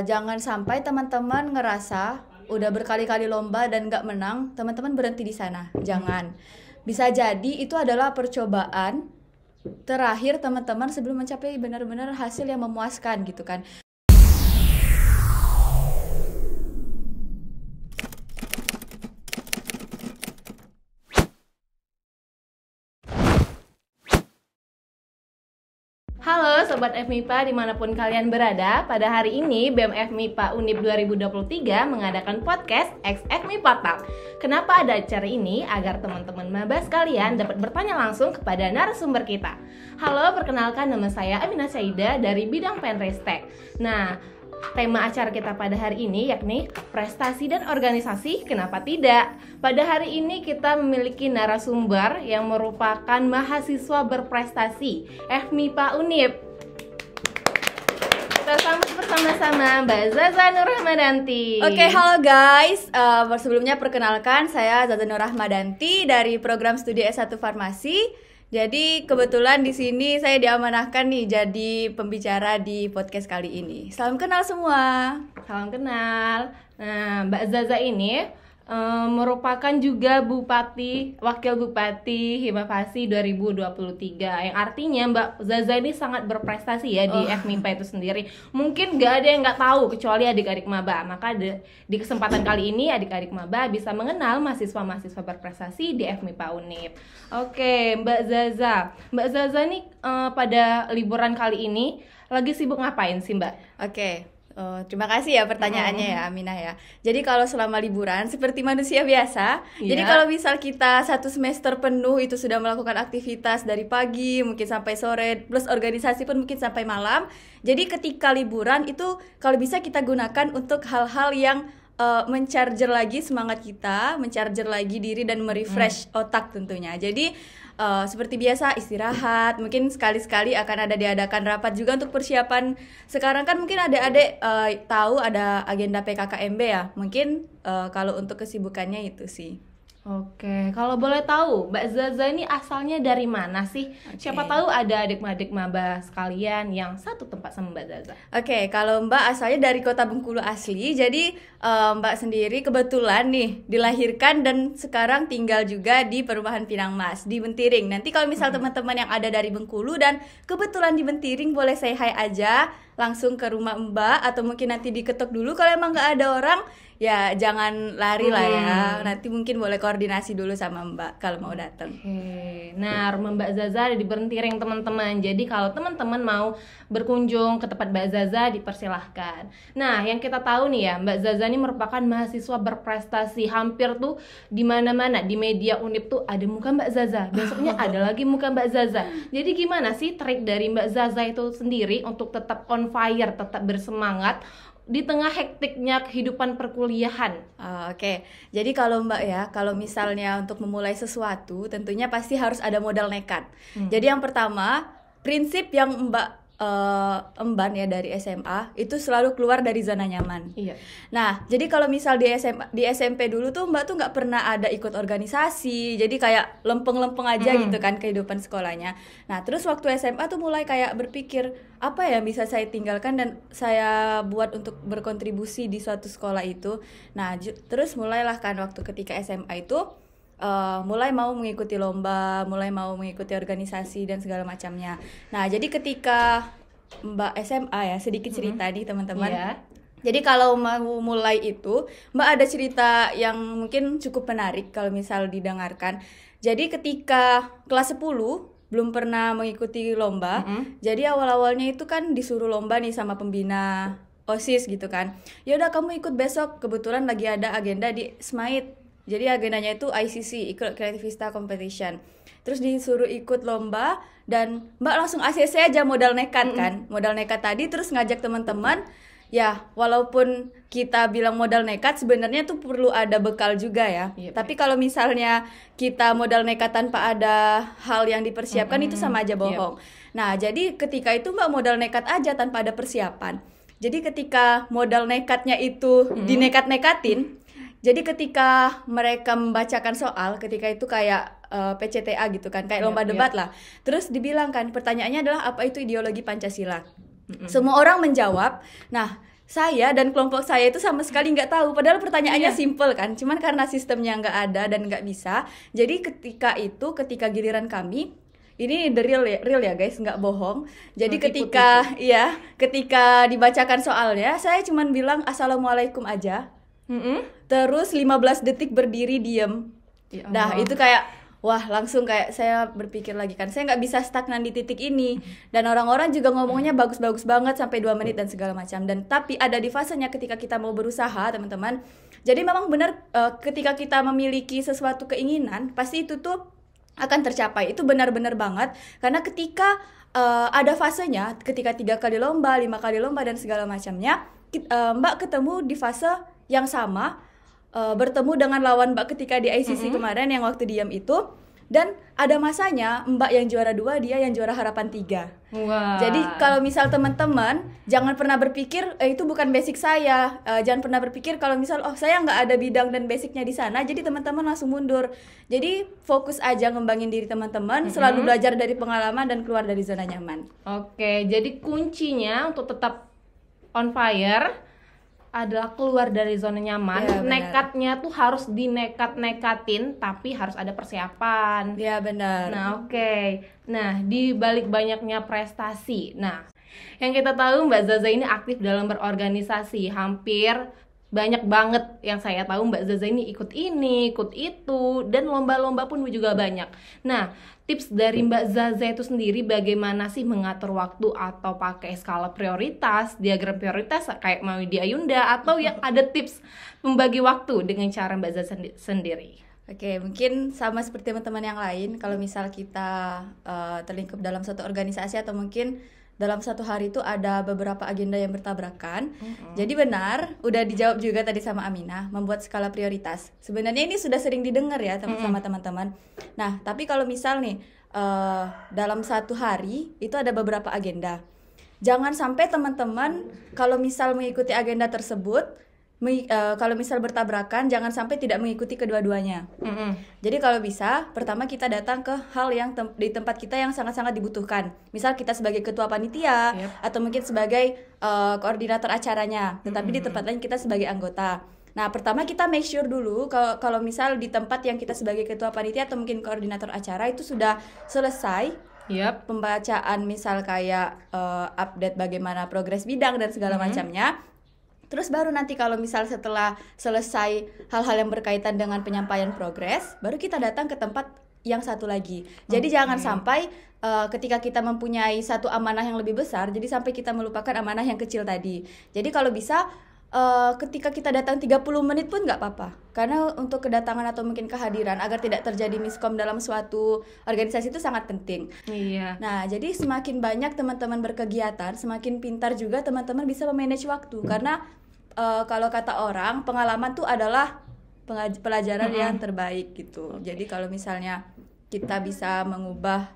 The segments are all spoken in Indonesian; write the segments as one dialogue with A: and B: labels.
A: jangan sampai teman-teman ngerasa udah berkali-kali lomba dan nggak menang, teman-teman berhenti di sana. Jangan. Bisa jadi itu adalah percobaan terakhir teman-teman sebelum mencapai benar-benar hasil yang memuaskan gitu kan.
B: Halo Sobat FMIPA dimanapun kalian berada. Pada hari ini BEM FMIPA Unip 2023 mengadakan podcast X FMIPA Talk. Kenapa ada acara ini? Agar teman-teman maba sekalian dapat bertanya langsung kepada narasumber kita. Halo, perkenalkan nama saya Aminah Saida dari bidang Penristek. Nah, tema acara kita pada hari ini yakni prestasi dan organisasi, kenapa tidak? Pada hari ini kita memiliki narasumber yang merupakan mahasiswa berprestasi FMIPA Unip. Kita sambut bersama-sama Mbak Zaza Nur Rahmadanti.
A: Oke, halo guys. Sebelumnya perkenalkan, saya Zaza Nur Rahmadanti dari program studi S1 Farmasi. Jadi kebetulan di sini saya diamanahkan nih jadi pembicara di podcast kali ini. Salam kenal semua.
B: Salam kenal. Nah, Mbak Zaza ini merupakan juga Wakil Bupati Himafasi 2023. Yang artinya Mbak Zaza ini sangat berprestasi ya di FMIPA itu sendiri. Mungkin gak ada yang gak tahu kecuali adik-adik maba. Maka di kesempatan kali ini adik-adik maba bisa mengenal mahasiswa-mahasiswa berprestasi di FMIPA Unip. Oke, Mbak Zaza. Mbak Zaza nih pada liburan kali ini lagi sibuk ngapain sih Mbak?
A: Oke. Terima kasih ya pertanyaannya ya Aminah ya. Jadi kalau selama liburan seperti manusia biasa, jadi kalau misal kita satu semester penuh itu sudah melakukan aktivitas dari pagi mungkin sampai sore, plus organisasi pun mungkin sampai malam. Jadi ketika liburan itu kalau bisa kita gunakan untuk hal-hal yang mencharger lagi semangat kita, mencharger lagi diri dan merefresh otak tentunya. Jadi seperti biasa istirahat, mungkin sekali-sekali akan ada diadakan rapat juga untuk persiapan. Sekarang kan mungkin adik-adik tahu ada agenda PKKMB ya, mungkin kalau untuk kesibukannya itu sih.
B: Oke, kalau boleh tahu Mbak Zaza ini asalnya dari mana sih? Siapa tahu ada adik-adik maba sekalian yang satu tempat sama Mbak Zaza.
A: Oke, kalau Mbak asalnya dari Kota Bengkulu asli, jadi Mbak sendiri kebetulan nih dilahirkan dan sekarang tinggal juga di Perumahan Pinang Mas di Bentiring. Nanti kalau misal teman-teman yang ada dari Bengkulu dan kebetulan di Bentiring boleh say hi aja langsung ke rumah Mbak atau mungkin nanti diketok dulu. Kalau emang nggak ada orang ya jangan lari lah ya. Nanti mungkin boleh koordinasi dulu sama Mbak kalau mau datang.
B: Oke. Nah, rumah Mbak Zaza ada di Bentiring teman-teman. Jadi kalau teman-teman mau berkunjung ke tempat Mbak Zaza dipersilahkan. Nah, yang kita tahu nih ya, Mbak Zaza ini merupakan mahasiswa berprestasi. Hampir tuh di mana-mana di media Unip tuh ada muka Mbak Zaza. Besoknya ada lagi muka Mbak Zaza. Jadi gimana sih trik dari Mbak Zaza itu sendiri untuk tetap on fire, tetap bersemangat di tengah hektiknya kehidupan perkuliahan?
A: Oke. Jadi kalau Mbak ya, kalau misalnya untuk memulai sesuatu tentunya pasti harus ada modal nekat. Jadi yang pertama, prinsip yang Mbak emban ya dari SMA itu selalu keluar dari zona nyaman.
B: Iya.
A: Nah, jadi kalau misal di SMP dulu tuh Mbak tuh nggak pernah ada ikut organisasi, jadi kayak lempeng-lempeng aja gitu kan kehidupan sekolahnya. Nah, terus waktu SMA tuh mulai kayak berpikir apa ya bisa saya tinggalkan dan saya buat untuk berkontribusi di suatu sekolah itu. Nah, terus mulailah kan waktu ketika SMA itu mulai mau mengikuti lomba, mulai mau mengikuti organisasi dan segala macamnya. Nah, jadi ketika Mbak SMA ya, sedikit cerita nih teman-teman.
B: Iya.
A: Jadi kalau mau mulai itu, Mbak ada cerita yang mungkin cukup menarik kalau misal didengarkan. Jadi ketika kelas 10 belum pernah mengikuti lomba, jadi awal-awalnya itu kan disuruh lomba nih sama pembina OSIS gitu kan. Ya udah kamu ikut besok, kebetulan lagi ada agenda di SMAIT. Jadi agendanya itu ICC, ikut Creativista Competition. Terus disuruh ikut lomba dan Mbak langsung ACC aja modal nekat kan. Modal nekat tadi terus ngajak teman-teman. Ya, walaupun kita bilang modal nekat sebenarnya tuh perlu ada bekal juga ya. Tapi kalau misalnya kita modal nekat tanpa ada hal yang dipersiapkan itu sama aja bohong. Nah, jadi ketika itu Mbak modal nekat aja tanpa ada persiapan. Jadi ketika modal nekatnya itu dinekat-nekatin, jadi ketika mereka membacakan soal, ketika itu kayak PCTA gitu kan, kayak lomba debat lah. Terus dibilang kan, pertanyaannya adalah apa itu ideologi Pancasila? Semua orang menjawab. Nah, saya dan kelompok saya itu sama sekali nggak tahu, padahal pertanyaannya simple kan, cuman karena sistemnya nggak ada dan nggak bisa, jadi ketika giliran kami, ini the real ya guys, nggak bohong. Jadi ketika dibacakan soalnya, saya cuman bilang assalamualaikum aja, terus 15 detik berdiri diem. Nah itu kayak wah, langsung kayak saya berpikir lagi kan, saya nggak bisa stagnan di titik ini. Dan orang-orang juga ngomongnya bagus-bagus banget sampai 2 menit dan segala macam. Dan tapi ada di fasenya ketika kita mau berusaha, teman-teman. Jadi memang benar ketika kita memiliki sesuatu keinginan, pasti itu tuh akan tercapai. Itu benar-benar banget. Karena ketika ada fasenya, ketika 3 kali lomba, 5 kali lomba dan segala macamnya, Mbak ketemu di fase yang sama. Bertemu dengan lawan Mbak ketika di ICC kemarin yang waktu diam itu, dan ada masanya Mbak yang juara 2, dia yang juara harapan 3.
B: Wow.
A: Jadi kalau misal teman-teman jangan pernah berpikir itu bukan basic saya, jangan pernah berpikir kalau misal saya nggak ada bidang dan basicnya di sana, jadi teman-teman langsung mundur. Jadi fokus aja ngembangin diri teman-teman, selalu belajar dari pengalaman dan keluar dari zona nyaman.
B: Oke, jadi kuncinya untuk tetap on fire adalah keluar dari zona nyaman.
A: Ya,
B: nekatnya tuh harus dinekat-nekatin, tapi harus ada persiapan.
A: Ya benar.
B: Nah oke. Nah di balik banyaknya prestasi, nah yang kita tahu Mbak Zaza ini aktif dalam berorganisasi. Hampir banyak banget yang saya tahu Mbak Zaza ini ikut itu, dan lomba-lomba pun juga banyak. Nah, tips dari Mbak Zaza itu sendiri bagaimana sih mengatur waktu, atau pakai skala prioritas, diagram prioritas kayak Mawidi Ayunda, atau yang ada tips membagi waktu dengan cara Mbak Zaza sendiri?
A: Oke, mungkin sama seperti teman-teman yang lain, kalau misal kita terlingkup dalam suatu organisasi atau mungkin dalam satu hari itu ada beberapa agenda yang bertabrakan. Jadi benar, udah dijawab juga tadi sama Aminah, membuat skala prioritas. Sebenarnya ini sudah sering didengar ya sama teman-teman. Nah, tapi kalau misal nih dalam satu hari itu ada beberapa agenda. Jangan sampai teman-teman kalau misal mengikuti agenda tersebut, kalau misal bertabrakan, jangan sampai tidak mengikuti kedua-duanya. Jadi kalau bisa, pertama kita datang ke hal yang di tempat kita yang sangat-sangat dibutuhkan. Misal kita sebagai ketua panitia, atau mungkin sebagai koordinator acaranya, tetapi di tempat lain kita sebagai anggota. Nah, pertama kita make sure dulu kalau misal di tempat yang kita sebagai ketua panitia atau mungkin koordinator acara itu sudah selesai pembacaan, misal kayak update bagaimana progres bidang dan segala macamnya. Terus baru nanti kalau misal setelah selesai hal-hal yang berkaitan dengan penyampaian progres, baru kita datang ke tempat yang satu lagi. Jadi jangan sampai ketika kita mempunyai satu amanah yang lebih besar, jadi sampai kita melupakan amanah yang kecil tadi. Jadi kalau bisa ketika kita datang 30 menit pun nggak apa-apa. Karena untuk kedatangan atau mungkin kehadiran agar tidak terjadi miskom dalam suatu organisasi itu sangat penting.
B: Iya.
A: Nah, jadi semakin banyak teman-teman berkegiatan, semakin pintar juga teman-teman bisa memanage waktu. Karena kalau kata orang, pengalaman tuh adalah pelajaran yang terbaik gitu. Jadi kalau misalnya kita bisa mengubah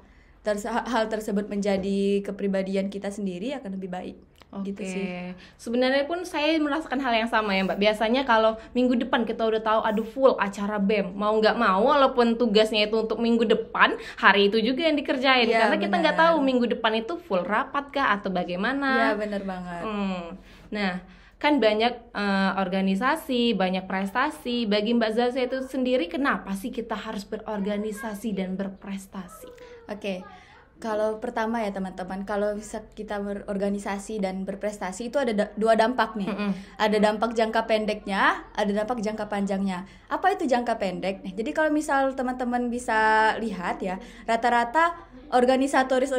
A: hal tersebut menjadi kepribadian kita sendiri, akan lebih baik. Gitu sih.
B: Sebenarnya pun saya merasakan hal yang sama ya Mbak. Biasanya kalau minggu depan kita udah tahu aduh full acara BEM, mau nggak mau walaupun tugasnya itu untuk minggu depan, hari itu juga yang dikerjain ya, karena kita nggak tahu minggu depan itu full rapat kah atau bagaimana.
A: Ya benar banget.
B: Nah kan banyak organisasi, banyak prestasi. Bagi Mbak Zaza itu sendiri, kenapa sih kita harus berorganisasi dan berprestasi?
A: Oke. Kalau pertama ya teman-teman, kalau bisa kita berorganisasi dan berprestasi itu ada dua dampak nih. Ada dampak jangka pendeknya, ada dampak jangka panjangnya. Apa itu jangka pendek? Jadi kalau misal teman-teman bisa lihat ya, rata-rata organisatoris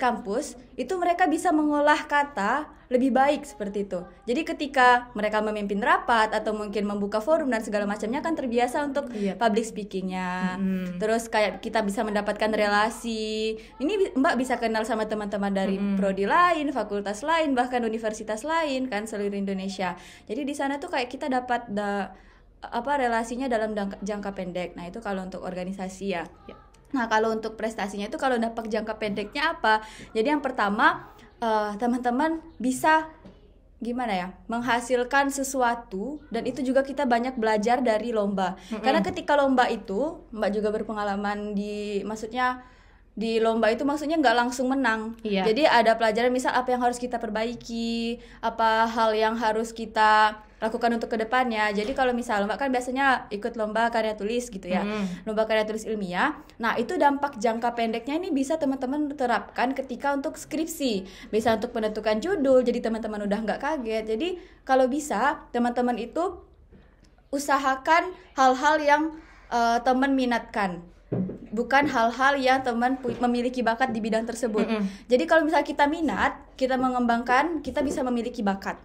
A: kampus itu mereka bisa mengolah kata lebih baik seperti itu. Jadi ketika mereka memimpin rapat atau mungkin membuka forum dan segala macamnya kan terbiasa untuk public speakingnya. Terus kayak kita bisa mendapatkan relasi. Ini Mbak bisa kenal sama teman-teman dari prodi lain, fakultas lain, bahkan universitas lain kan seluruh Indonesia. Jadi di sana tuh kayak kita dapat relasinya dalam jangka pendek. Nah, itu kalau untuk organisasi ya. Nah, kalau untuk prestasinya itu kalau dampak jangka pendeknya apa? Jadi yang pertama, teman-teman bisa menghasilkan sesuatu, dan itu juga kita banyak belajar dari lomba. Karena ketika lomba itu, Mbak juga berpengalaman di di lomba itu maksudnya nggak langsung menang.
B: Iya.
A: Jadi ada pelajaran misal apa yang harus kita perbaiki, apa hal yang harus kita lakukan untuk kedepannya. Jadi kalau misal Mbak kan biasanya ikut lomba karya tulis gitu ya, lomba karya tulis ilmiah. Nah itu dampak jangka pendeknya ini bisa teman-teman terapkan ketika untuk skripsi, bisa untuk penentukan judul. Jadi teman-teman udah nggak kaget. Jadi kalau bisa teman-teman itu usahakan hal-hal yang teman minatkan, bukan hal-hal yang teman memiliki bakat di bidang tersebut. Jadi kalau misalnya kita minat, kita mengembangkan, kita bisa memiliki bakat.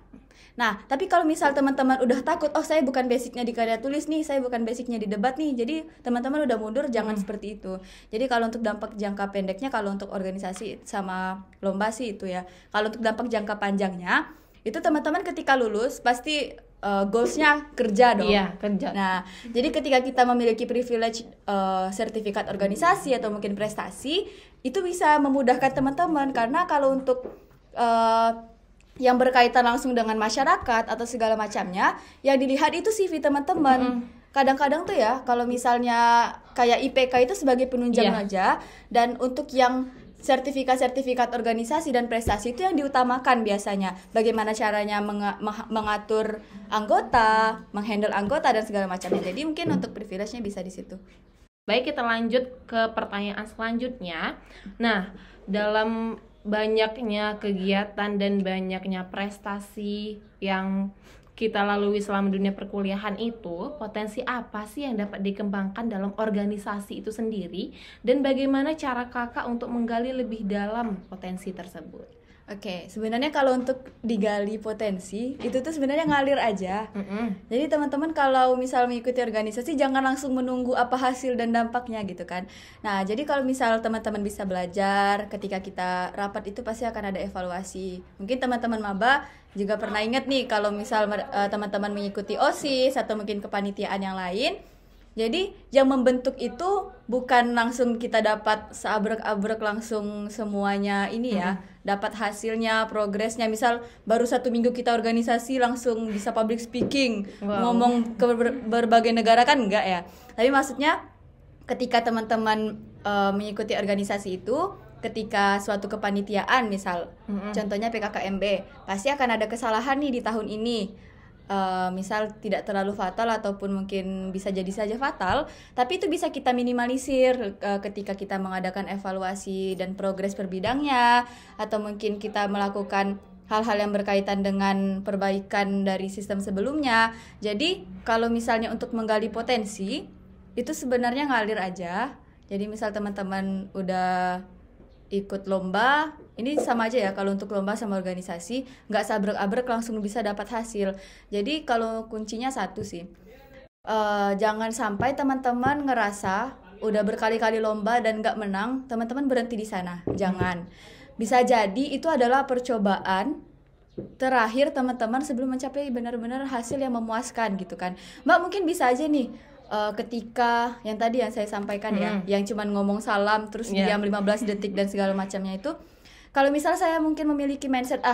A: Nah, tapi kalau misal teman-teman udah takut, oh saya bukan basicnya di karya tulis nih, saya bukan basicnya di debat nih, jadi teman-teman udah mundur, jangan seperti itu. Jadi kalau untuk dampak jangka pendeknya, kalau untuk organisasi sama lomba sih itu ya. Kalau untuk dampak jangka panjangnya, itu teman-teman ketika lulus pasti goalsnya kerja dong.
B: Iya, kerja.
A: Nah, jadi ketika kita memiliki privilege sertifikat organisasi atau mungkin prestasi, itu bisa memudahkan teman-teman karena kalau untuk yang berkaitan langsung dengan masyarakat atau segala macamnya, yang dilihat itu CV teman-teman. Kadang-kadang tuh ya, kalau misalnya kayak IPK itu sebagai penunjang aja, dan untuk yang sertifikat organisasi dan prestasi itu yang diutamakan biasanya. Bagaimana caranya mengatur anggota, menghandle anggota dan segala macamnya. Jadi mungkin untuk privilege-nya bisa di situ.
B: Baik, kita lanjut ke pertanyaan selanjutnya. Nah, dalam banyaknya kegiatan dan banyaknya prestasi yang kita lalui selama dunia perkuliahan itu, potensi apa sih yang dapat dikembangkan dalam organisasi itu sendiri, dan bagaimana cara kakak untuk menggali lebih dalam potensi tersebut?
A: Oke, sebenarnya kalau untuk digali potensi itu tuh sebenarnya ngalir aja. Jadi teman-teman kalau misal mengikuti organisasi jangan langsung menunggu apa hasil dan dampaknya gitu kan. Nah, jadi kalau misal teman-teman bisa belajar, ketika kita rapat itu pasti akan ada evaluasi. Mungkin teman-teman maba juga pernah ingat nih kalau misal teman-teman mengikuti OSIS atau mungkin kepanitiaan yang lain. Jadi yang membentuk itu bukan langsung kita dapat seabrek-abrek langsung semuanya ini ya, dapat hasilnya, progresnya. Misal baru 1 minggu kita organisasi langsung bisa public speaking, ngomong ke berbagai negara kan enggak ya. Tapi maksudnya ketika teman-teman mengikuti organisasi itu, ketika suatu kepanitiaan misal, contohnya PKKMB, pasti akan ada kesalahan nih di tahun ini. Misal tidak terlalu fatal ataupun mungkin bisa jadi saja fatal, tapi itu bisa kita minimalisir ketika kita mengadakan evaluasi dan progres per bidangnya, atau mungkin kita melakukan hal-hal yang berkaitan dengan perbaikan dari sistem sebelumnya. Jadi kalau misalnya untuk menggali potensi itu sebenarnya ngalir aja. Jadi misal teman-teman udah ikut lomba, ini sama aja ya kalau untuk lomba sama organisasi, nggak sabrek-abrek langsung bisa dapat hasil. Jadi kalau kuncinya satu sih, jangan sampai teman-teman ngerasa udah berkali-kali lomba dan nggak menang, teman-teman berhenti di sana. Jangan. Bisa jadi itu adalah percobaan terakhir teman-teman sebelum mencapai benar-benar hasil yang memuaskan gitu kan. Mbak mungkin bisa aja nih, ketika yang tadi yang saya sampaikan ya, yang cuman ngomong salam terus diam 15 detik dan segala macamnya itu, kalau misal saya mungkin memiliki mindset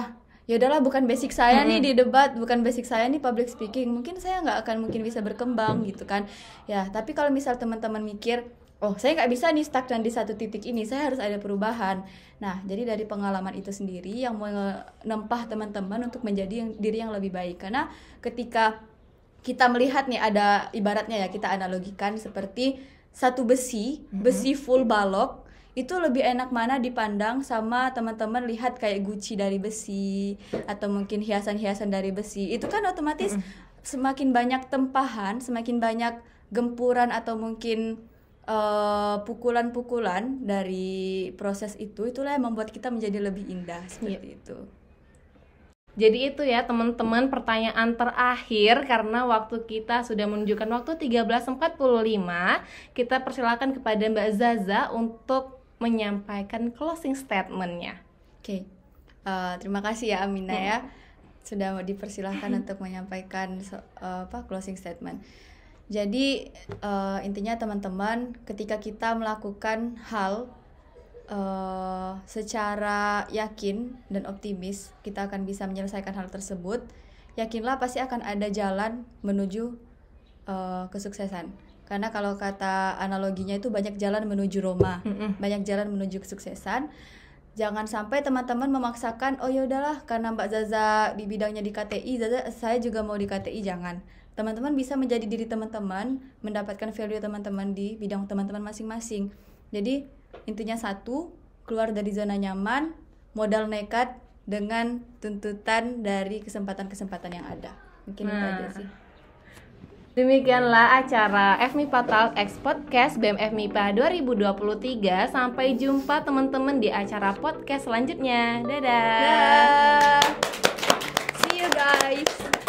A: ya udahlah bukan basic saya nih di debat, bukan basic saya nih public speaking, mungkin saya nggak akan mungkin bisa berkembang gitu kan ya. Tapi kalau misal teman-teman mikir, oh saya nggak bisa nih stagnan di satu titik ini, saya harus ada perubahan. Nah jadi dari pengalaman itu sendiri yang menempah teman-teman untuk menjadi diri yang lebih baik. Karena ketika kita melihat nih, ada ibaratnya ya, kita analogikan seperti satu besi full balok, itu lebih enak mana dipandang sama teman-teman lihat kayak Gucci dari besi atau mungkin hiasan-hiasan dari besi. Itu kan otomatis semakin banyak tempahan, semakin banyak gempuran atau mungkin pukulan-pukulan dari proses itulah yang membuat kita menjadi lebih indah seperti itu.
B: Jadi itu ya teman-teman, pertanyaan terakhir karena waktu kita sudah menunjukkan waktu 13.45. Kita persilakan kepada Mbak Zaza untuk menyampaikan closing statement-nya.
A: Oke. Terima kasih ya Amina ya, sudah dipersilahkan untuk menyampaikan closing statement. Jadi intinya teman-teman, ketika kita melakukan hal secara yakin dan optimis kita akan bisa menyelesaikan hal tersebut, yakinlah pasti akan ada jalan menuju kesuksesan. Karena kalau kata analoginya itu banyak jalan menuju Roma, banyak jalan menuju kesuksesan. Jangan sampai teman-teman memaksakan, oh ya udahlah karena Mbak Zaza di bidangnya di KTI, Zaza saya juga mau di KTI. Jangan. Teman-teman bisa menjadi diri teman-teman, mendapatkan value teman-teman di bidang teman-teman masing-masing. Jadi intinya satu, keluar dari zona nyaman, modal nekat dengan tuntutan dari kesempatan-kesempatan yang ada. Mungkin itu aja sih.
B: Demikianlah acara FMIPA Talk X Podcast BEM FMIPA 2023. Sampai jumpa teman-teman di acara podcast selanjutnya. Dadah.
A: See you guys.